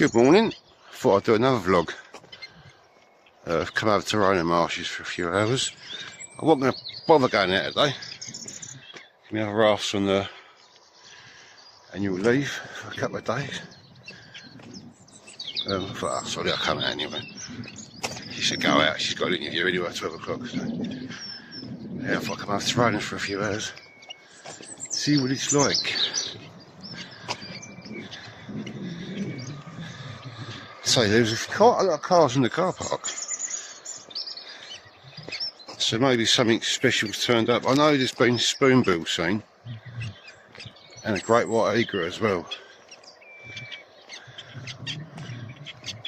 Good morning. Thought I'd do another vlog. I've come over to Rainham marshes for a few hours. I wasn't going to bother going out today. We have a rafts on the annual leave for a couple of days. I thought, oh, sorry, I'll come out anyway. She said go out, she's got an interview anyway at 12 o'clock. So yeah, I thought I'd come over to Rainham for a few hours. See what it's like. So there's quite a lot of cars in the car park. So maybe something special's turned up. I know there's been spoonbill seen. And a great white egret as well.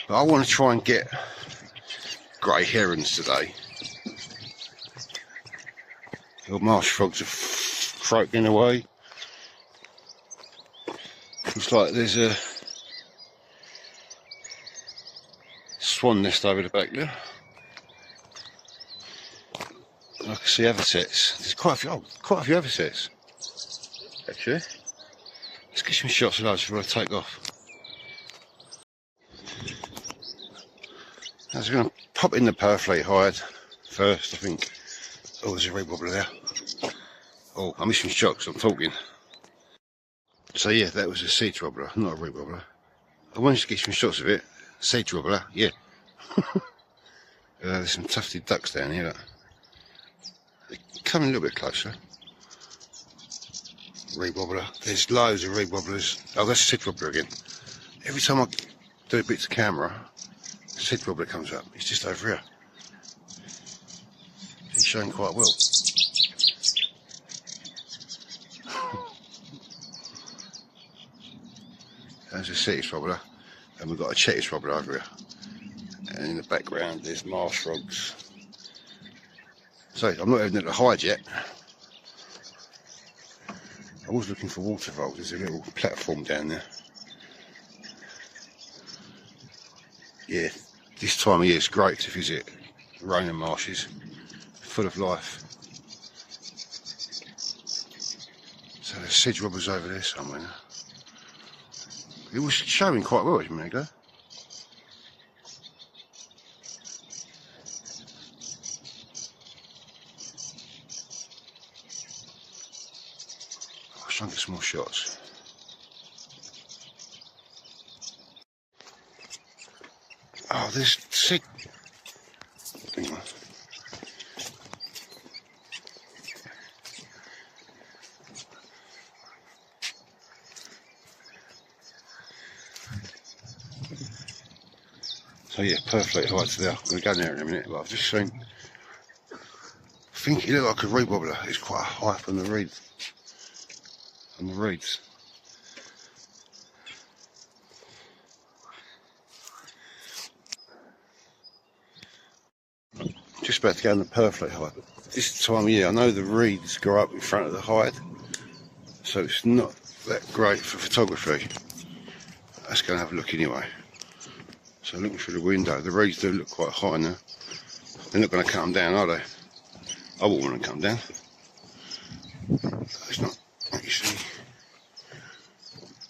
But I want to try and get grey herons today. The marsh frogs are croaking away. Looks like there's a swan nest over the back there. I can see avocets. There's quite a few avocets. Actually, let's get some shots of those before I take off. I was going to pop in the perflate hide first, I think. Oh, there's a red wobbler there. Oh, I'm missing shots, I'm talking. So yeah, that was a sedge wobbler, not a red wobbler. I wanted to get some shots of it. Sedge wobbler, yeah. There's some tufted ducks down here. Look. They're coming a little bit closer. Reed wobbler. There's loads of reed wobblers. Oh, that's a sedge wobbler again. Every time I do a bit to camera, the sedge wobbler comes up. It's just over here. He's showing quite well. There's a sedge wobbler, and we've got a Chettish wobbler over here. And in the background, there's marsh frogs. So I'm not even at the hide yet. I was looking for water voles. There's a little platform down there. Yeah, this time of year it's great to visit Rainham marshes, full of life. So there's sedge wobbers over there somewhere. It was showing quite well a minute ago. I'll try and get some more shots. Oh, there's sedge. So yeah, perfect heights there. I'm going to go there in a minute, but I've just seen. I think it looked like a reed wobbler. It's quite high up on the reeds. On the reeds. Just about to go on the perfect hide. This time of year, I know the reeds grow up in front of the hide, so it's not that great for photography. Let's go and have a look anyway. So looking through the window, the reeds do look quite high now. They're not going to come down, are they? I wouldn't want to come down. It's not, like you see.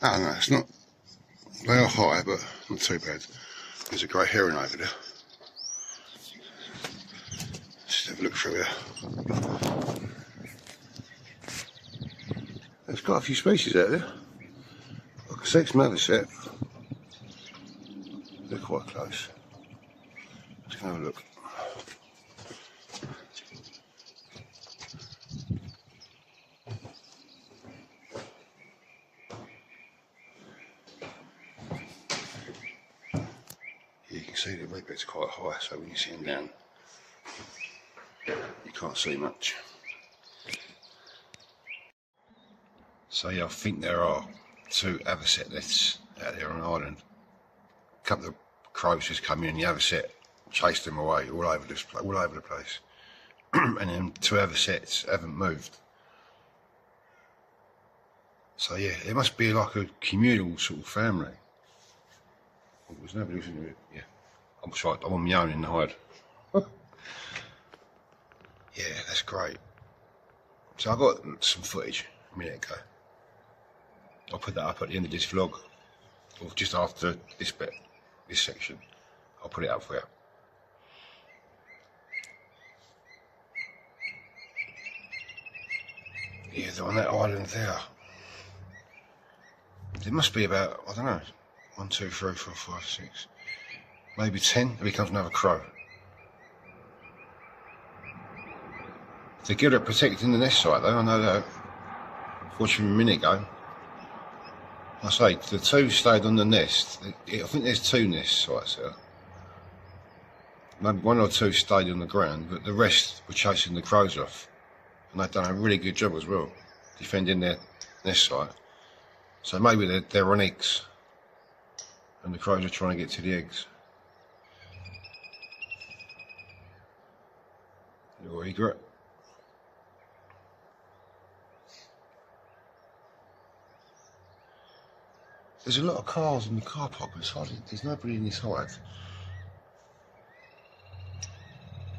Oh no, it's not. They are high, but not too bad. There's a grey heron over there. Let's have a look through here. There's quite a few species out there. I can see some avocet. They're quite close. Let's go have a look. You can see the red bed's quite high, so when you see them down, you can't see much. So yeah, I think there are 2 avocet nests out there on the island. A couple of crows just come in and the avocet chased them away all over the place. And then 2 avocets haven't moved. So yeah, it must be like a communal sort of family. Oh, there's nobody listening to it. Yeah, I'm sorry, I'm on my own in the hide. Yeah, that's great. So I got some footage a minute ago. I'll put that up at the end of this vlog. or just after this bit, this section. I'll put it up for you. Yeah, they're on that island there. There must be about, I don't know, 1, 2, 3, 4, 5, 6, maybe 10. Here comes another crow. They're good at protecting the nest site though, I know that. Watching a minute ago, I say the 2 stayed on the nest. I think there's 2 nest sites there. Maybe 1 or 2 stayed on the ground, but the rest were chasing the crows off. And they've done a really good job as well, defending their nest site. So maybe they're on eggs, and the crows are trying to get to the eggs. Little egret. There's a lot of cars in the car park, but there's nobody in this hide.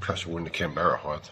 Perhaps we're in the Canberra hide.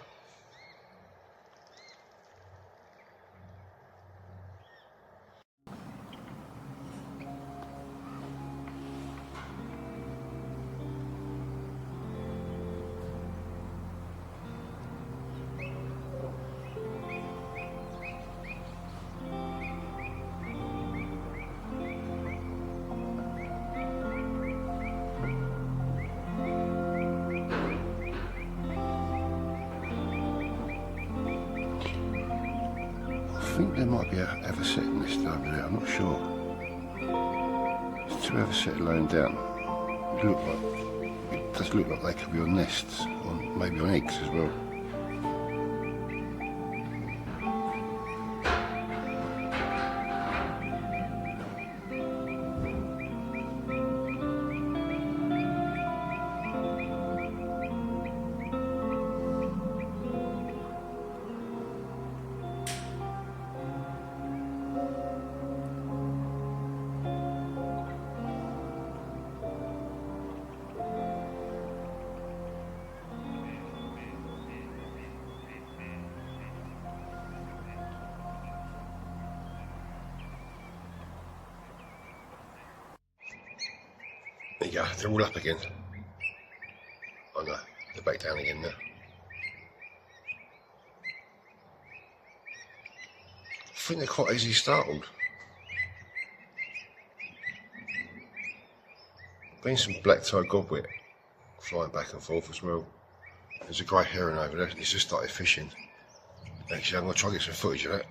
I think there might be a ever-set nest over there, I'm not sure. There's 2 ever-set laying down. It does look like they could be on nests, or maybe on eggs as well. There you go, they're all up again. Oh no, they're back down again now. I think they're quite easily startled. Been some black-toed godwit flying back and forth as well. There's a grey heron over there, he's just started fishing. Actually, I'm going to try and get some footage of that.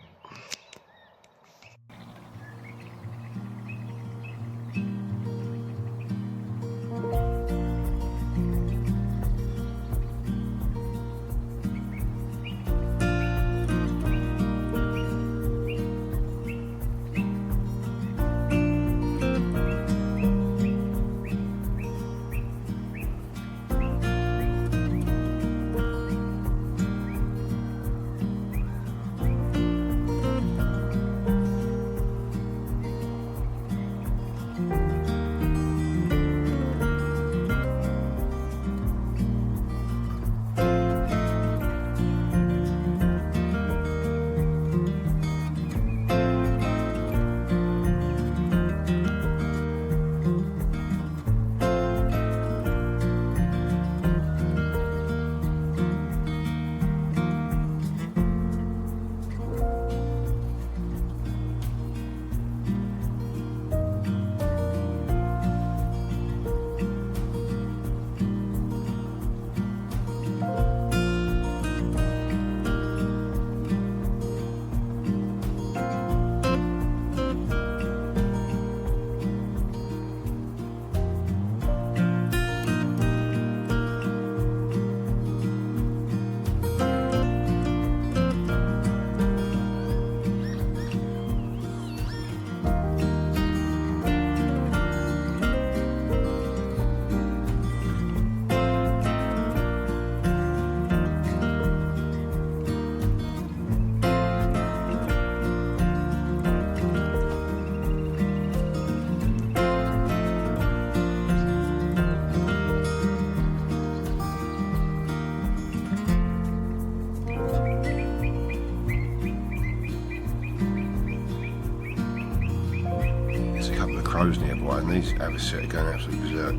Right, and these avocets are going absolutely berserk.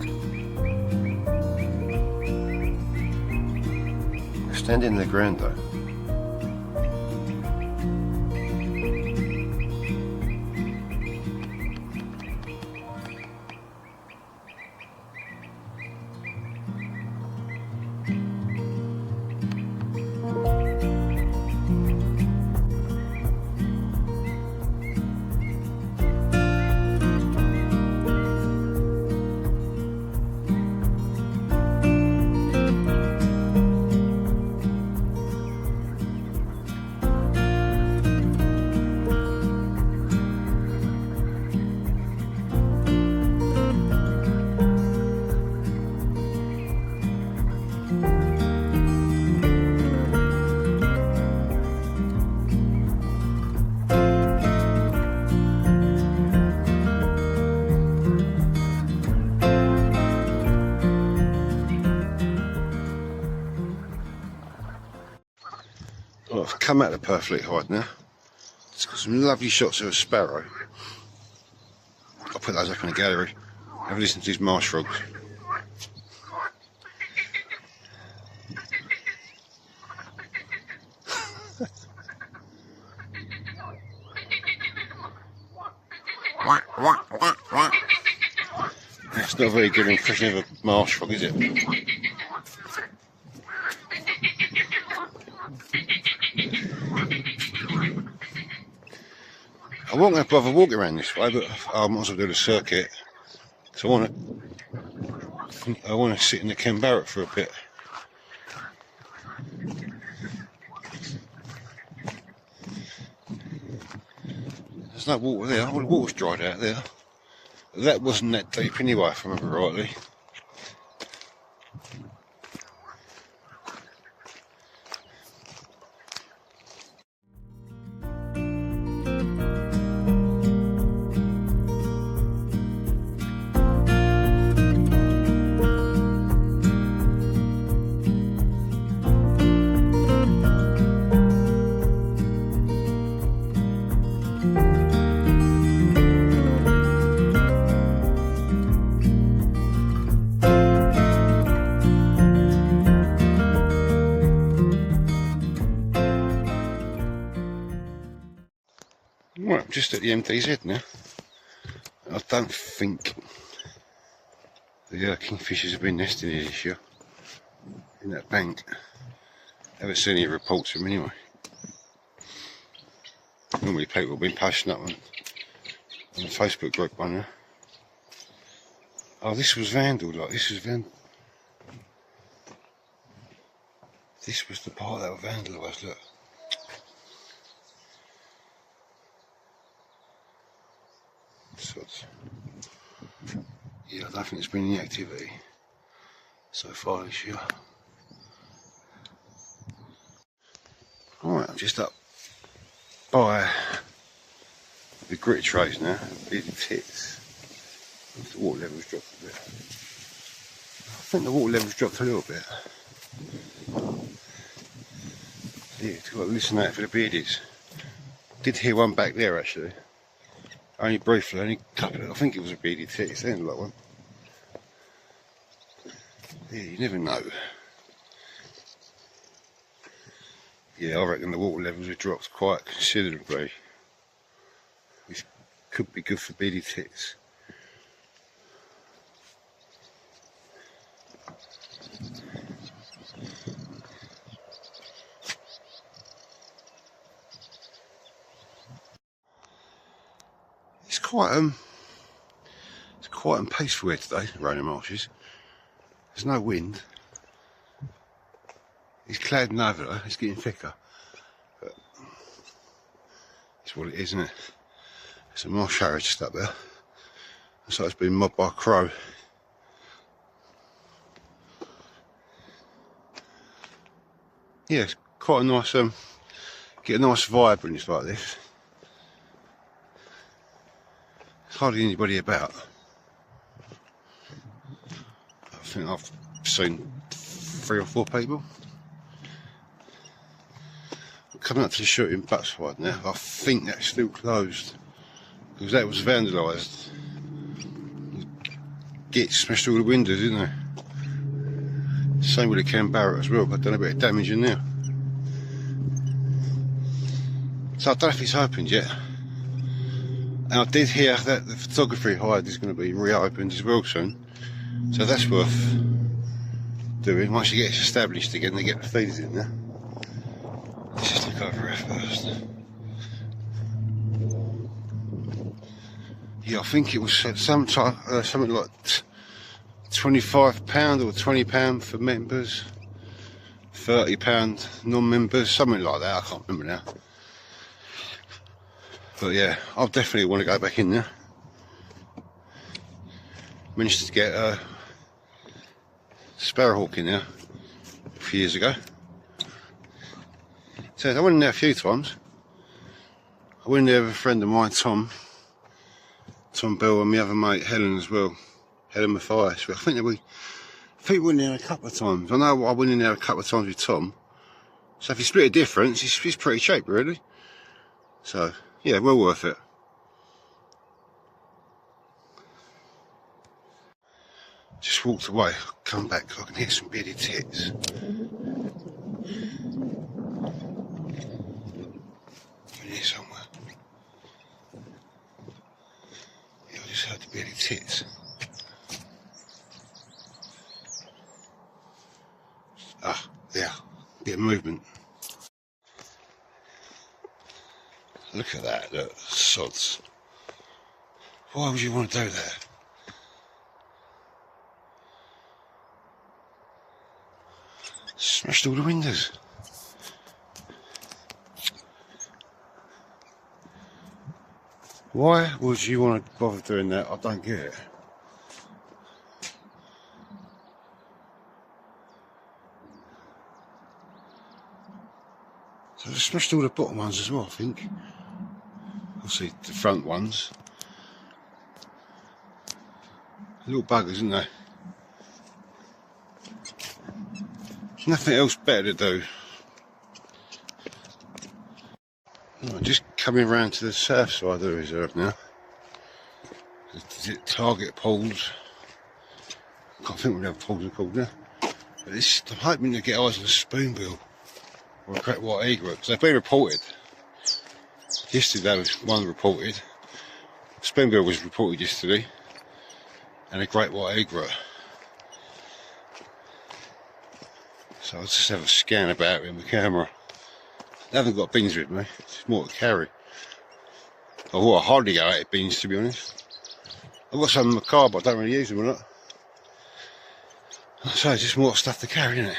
They're standing in the ground though. Well, I've come out of the perfect hide now. It's got some lovely shots of a sparrow. I'll put those up in the gallery. Have a listen to these marsh frogs. That's not a very good impression of a marsh frog, is it? I won't have to bother walking around this way, but I might as well do the circuit. So I want to sit in the Ken Barrett for a bit. There's no water there. All the water's dried out there. That wasn't that deep anyway, if I remember rightly. Right, I'm just at the MDZ now. I don't think the kingfishers have been nesting here this year in that bank. Haven't seen any reports from them anyway. Normally people have been posting up on the Facebook group by now. Oh, this was vandal, like this was This was the part that was vandalised, look. Yeah, I don't think there's been any activity so far this year. Alright, I'm just up by the grit trays now, big tits. The water level's dropped a bit. I think the water level's dropped a little bit. Yeah, got to listen out for the beardies. Did hear one back there actually. Only briefly, only a couple of, I think it was a bearded tit, it sounded like one. Yeah, you never know. Yeah, I reckon the water levels have dropped quite considerably. Which could be good for bearded tits. It's quiet and peaceful here today, Rainham Marshes. There's no wind. It's clouding over though, it's getting thicker. But it's what it is, isn't it? There's a marsh harrow just up there. Looks like it's been mobbed by a crow. Yeah, it's quite a nice, get a nice vibe when it's like this. There's hardly anybody about. I think I've seen 3 or 4 people. I'm coming up to the shooting Buckside now. I think that's still closed because that was vandalised. Git smashed all the windows, didn't they? Same with the Canberra as well, but done a bit of damage in there. So I don't know if it's opened yet. And I did hear that the photography hide is going to be reopened as well soon. So that's worth doing once you get it established again. They get the feeders in there. Let's just look over here first. Yeah, I think it was something like £25 or £20 for members, £30 non-members, something like that. I can't remember now. But yeah, I'll definitely want to go back in there. Managed to get a sparrowhawk in there a few years ago. So I went in there a few times. I went in there with a friend of mine, Tom Bell, and my other mate Helen as well, Helen Mathias. I think we went in there a couple of times. I know I went in there a couple of times with Tom. So if you split a difference, it's pretty cheap, really. So yeah, well worth it. Just walked away, come back, I can hear some bearded tits. In here somewhere. Yeah, I just heard the bearded tits. Ah, yeah, bit of movement. Look at that, look, sods. Why would you want to do that? Smashed all the windows. Why would you want to bother doing that? I don't get it. So they smashed all the bottom ones as well, I think. Obviously the front ones. Little buggers, isn't they? There's nothing else better to do. I'm just coming around to the south side of the reserve now. The target pools. I can't think what the other pools are called now. But this, I'm hoping to get eyes on a spoonbill or a great white egret, because they've been reported. Yesterday there was one reported. Spoonbill was reported yesterday, and a great white egret. So I'll just have a scan about with my camera. I haven't got beans with me, it's more to carry. I hardly go out of beans, to be honest. I've got some in my car, but I don't really use them a lot. So it's just more stuff to carry, isn't it?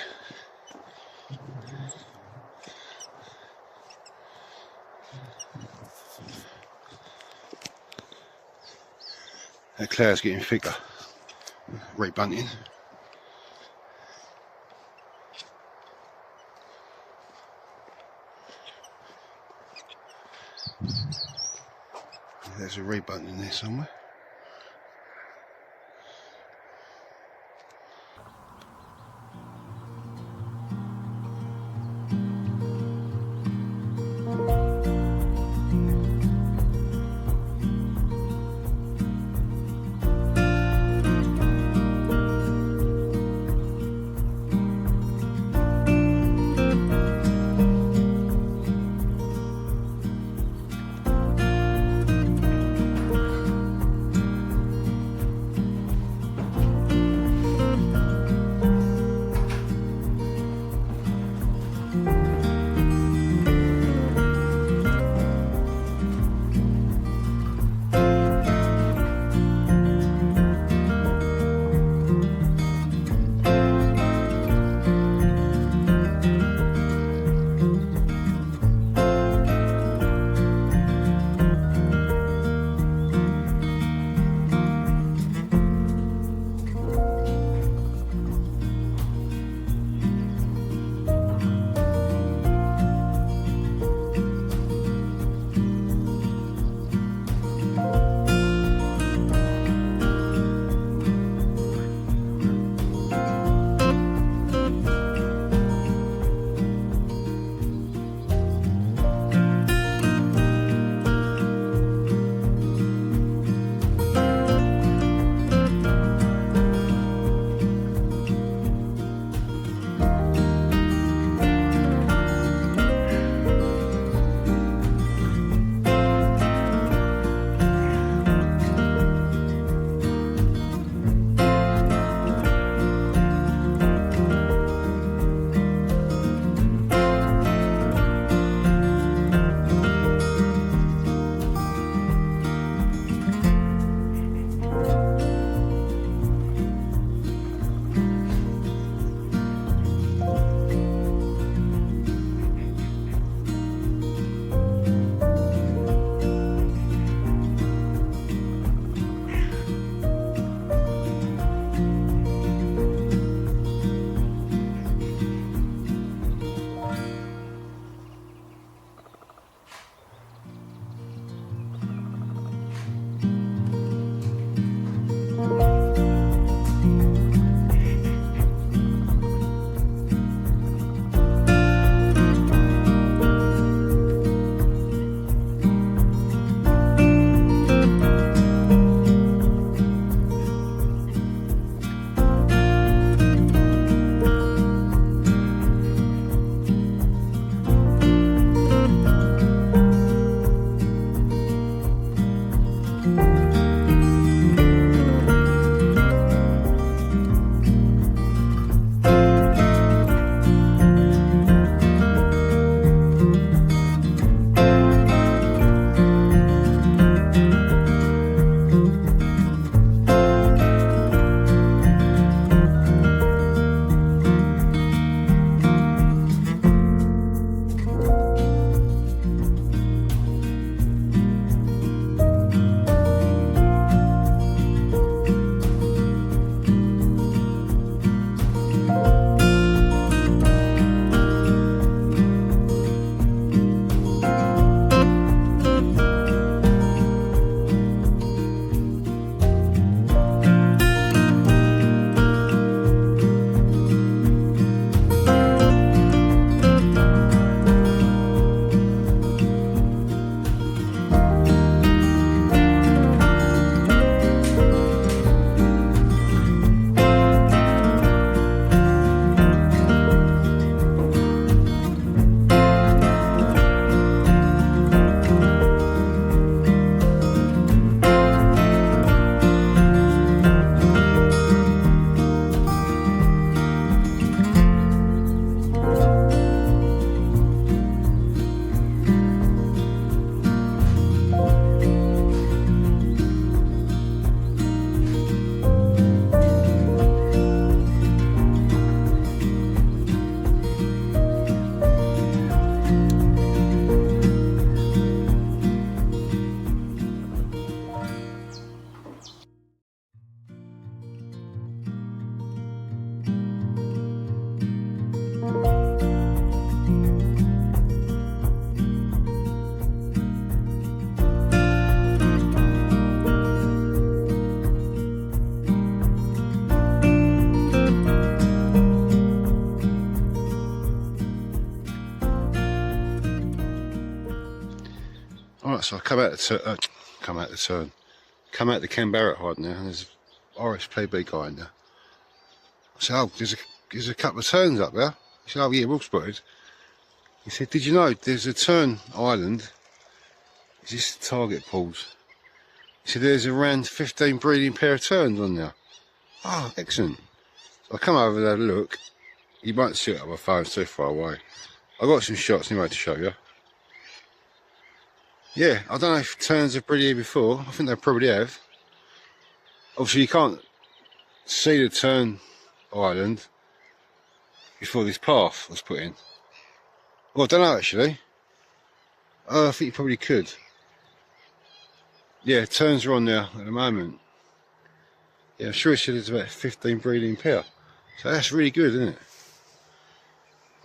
That cloud's getting thicker. Rebunting. There's a rebutton in there somewhere. Right, so I come out the Ken Barrett hide now, and there's an Rspb guy in there. I said, oh, there's a couple of turns up there. He said, oh yeah, we're all spotted. He said, did you know there's a turn island? Is this the target pools? He said, there's around 15 breeding pair of turns on there. Oh, excellent. So I come over there and look. You won't see it on my phone, it's too far away. I got some shots anyway to show you. Yeah, I don't know if turns have bred here before. I think they probably have. Obviously you can't see the turn island before this path was put in. Well, I don't know actually. I think you probably could. Yeah, turns are on there at the moment. Yeah, I'm sure it said there's about 15 breeding pair. So that's really good, isn't it?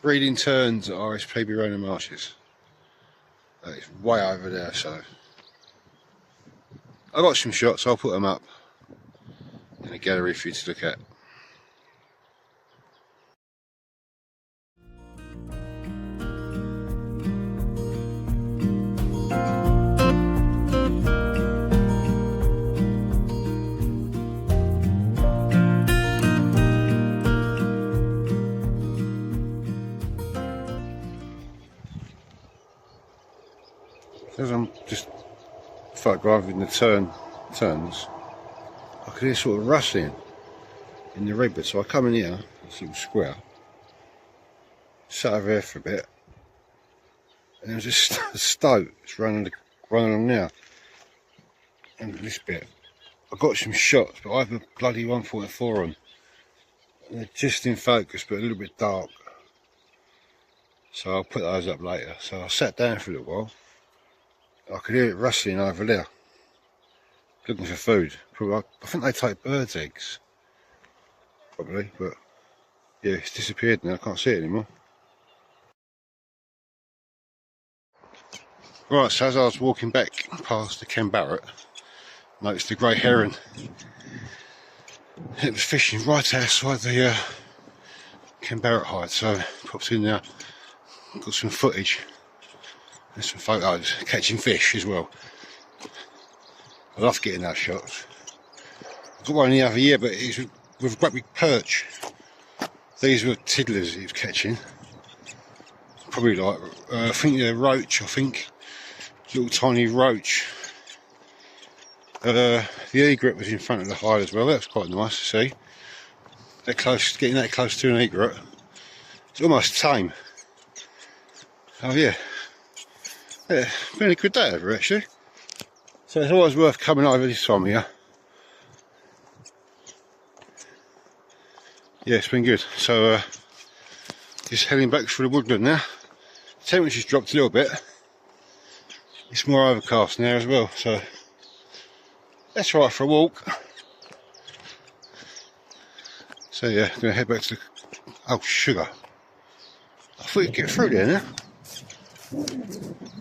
Breeding turns at Rspb Rainham marshes. That is way over there, so. I got some shots, I'll put them up in a gallery for you to look at. As I'm just photographing the turns, I could hear sort of rustling in the redbud. So I come in here, this little square, sat over there for a bit, and there was a stoat that's running along now. And this bit, I got some shots, but I have a bloody 1.4 on. And they're just in focus, but a little bit dark. So I'll put those up later. So I sat down for a little while. I could hear it rustling over there, looking for food. Probably, I think they take birds' eggs, probably, but yeah, it's disappeared now, I can't see it anymore. Right, so as I was walking back past the Ken Barrett, I noticed the grey heron. It was fishing right outside the Ken Barrett hide, so I popped in there, got some footage. There's some photos, catching fish as well. I love getting those shots. I got one the other year, but it was with a great big perch. These were tiddlers he was catching. Probably like, I think they're roach, Little tiny roach. The egret was in front of the hide as well, that was quite nice to see. That close, getting that close to an egret. It's almost tame. Oh yeah. Yeah, been a good day over actually. So it's always worth coming over this time of year. Yeah, it's been good. So just heading back through the woodland now. The temperature's dropped a little bit. It's more overcast now as well, so that's right for a walk. So yeah, I'm gonna head back to the sugar. I thought you'd get through there now.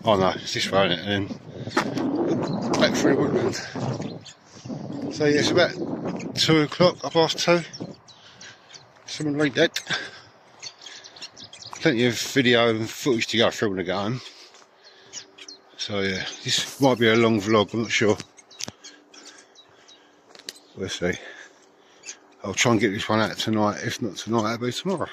Oh no, it's this way, isn't it? And then back through the woodland. So yeah, it's about 2 o'clock, 2:30. Something like that. Plenty of video and footage to go through when I get home. So yeah, this might be a long vlog, I'm not sure. We'll see. I'll try and get this one out tonight. If not tonight, it'll be tomorrow.